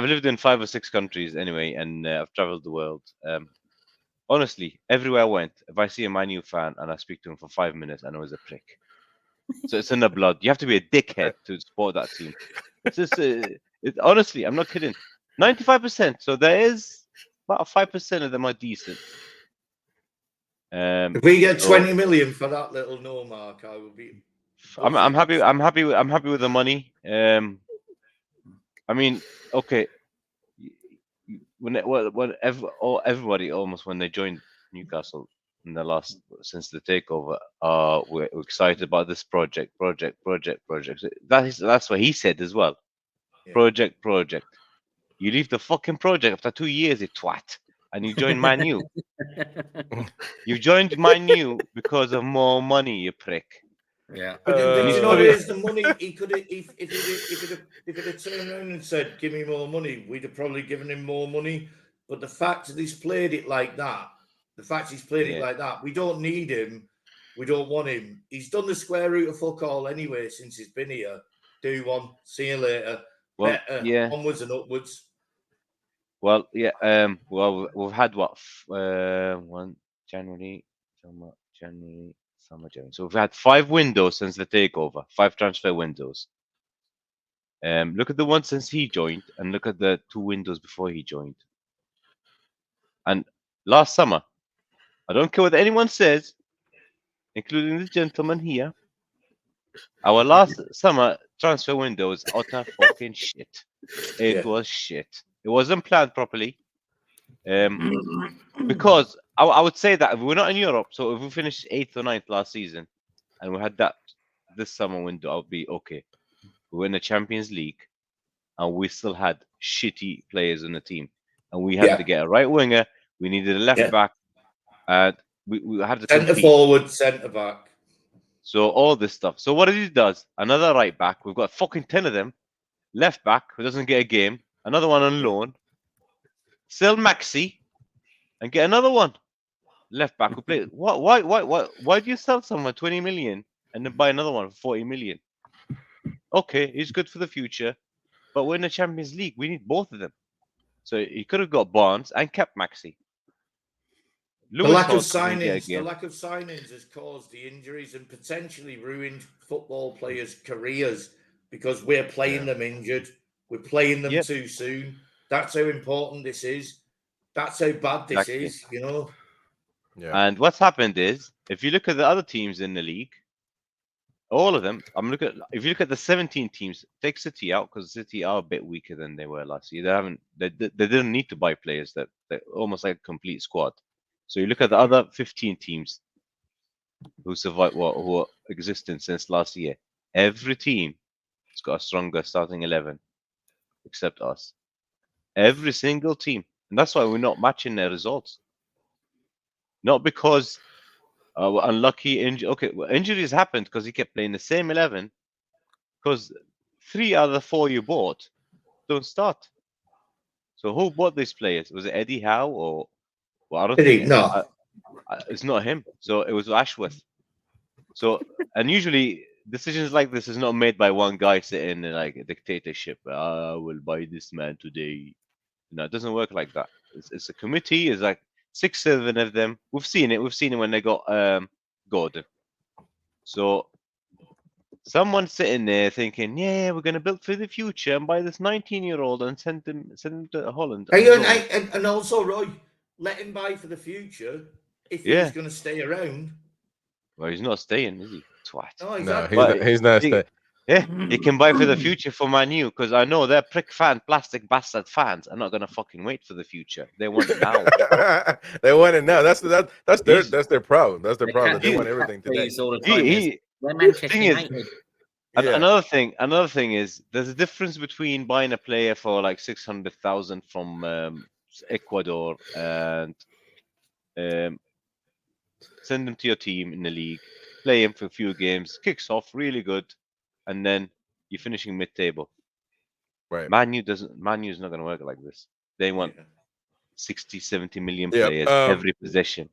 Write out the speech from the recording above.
I've lived in 5 or 6 countries anyway, and I've traveled the world. Honestly, everywhere I went, if I see a Man U fan and I speak to him for 5 minutes, I know he's a prick. So it's in the blood. You have to be a dickhead to support that team. It's just, honestly, I'm not kidding. 95%. So there is about 5% of them are decent. If we get 20 million for that little no mark, I will be. I'm happy. I'm happy with the money. I mean, okay. Everybody almost when they joined Newcastle in the last since the takeover, we're excited about this project. That's what he said as well. Yeah. Project. You leave the fucking project after 2 years, you twat, and you join Man U. You joined Man U because of more money, you prick. Yeah. But you know, here's the money. He could have, if it had turned around and said, "Give me more money," we'd have probably given him more money. But the fact that he's played it like that, we don't need him. We don't want him. He's done the square root of fuck all anyway since he's been here. Do one, see you later. Well, better, onwards and upwards. Well, yeah. Well, we've had what 1 January, summer, January. So we've had 5 windows since the takeover, 5 transfer windows. Look at the one since he joined, and look at the 2 windows before he joined. And last summer, I don't care what anyone says, including this gentleman here. Our last summer transfer window was utter fucking shit. It was shit. It wasn't planned properly. Because I would say that if we're not in Europe, so if we finished 8th or 9th last season, and we had that this summer window, I'll be okay. We were in the Champions League, and we still had shitty players in the team, and we had to get a right winger. We needed a left back, and we had to centre forward, centre back. So all this stuff. So what he does, another right back. We've got fucking 10 of them. Left back who doesn't get a game. Another one on loan. Sell Maxi, and get another one. Left back who plays. Why do you sell someone 20 million and then buy another one for 40 million? Okay, he's good for the future, but we're in the Champions League. We need both of them. So he could have got Barnes and kept Maxi. The lack of signings has caused the injuries and potentially ruined football players' careers because we're playing them injured. We're playing them too soon. That's how important this is. That's how bad this is, you know. Yeah. And what's happened is, if you look at the other teams in the league, all of them. If you look at the 17 teams, take City out because City are a bit weaker than they were last year. They didn't need to buy players. They're almost like a complete squad. So you look at the other 15 teams who survived, who are existing since last year. Every team has got a stronger starting 11, except us. Every single team, and that's why we're not matching their results. Not because we're unlucky. Injuries happened because he kept playing the same 11. Because 3 out of the 4 you bought don't start. So who bought these players? Was it Eddie Howe or? Well, I don't think no. It's not him. So it was Ashworth. So, and usually decisions like this is not made by one guy sitting in like a dictatorship. I will buy this man today. No, it doesn't work like that. It's a committee. It's like 6, 7 of them. We've seen it. We've seen it when they got Gordon. So someone sitting there thinking, yeah, we're going to build for the future and buy this 19-year-old and send him to Holland. And also, Roy, let him buy for the future if he's going to stay around. Well, he's not staying, is he? Twat. No, exactly. No, he's not staying. Yeah, he can buy for the future for Man U because I know they're plastic bastard fans are not going to fucking wait for the future. They want it now. They want it now. That's their problem. That's their problem. They want everything today. We're Manchester United. Another thing is there's a difference between buying a player for like 600,000 from Ecuador and send them to your team in the league, play him for a few games, kicks off really good, and then you're finishing mid-table. Right. Man U is not going to work like this. They want 60, 70 million players every possession.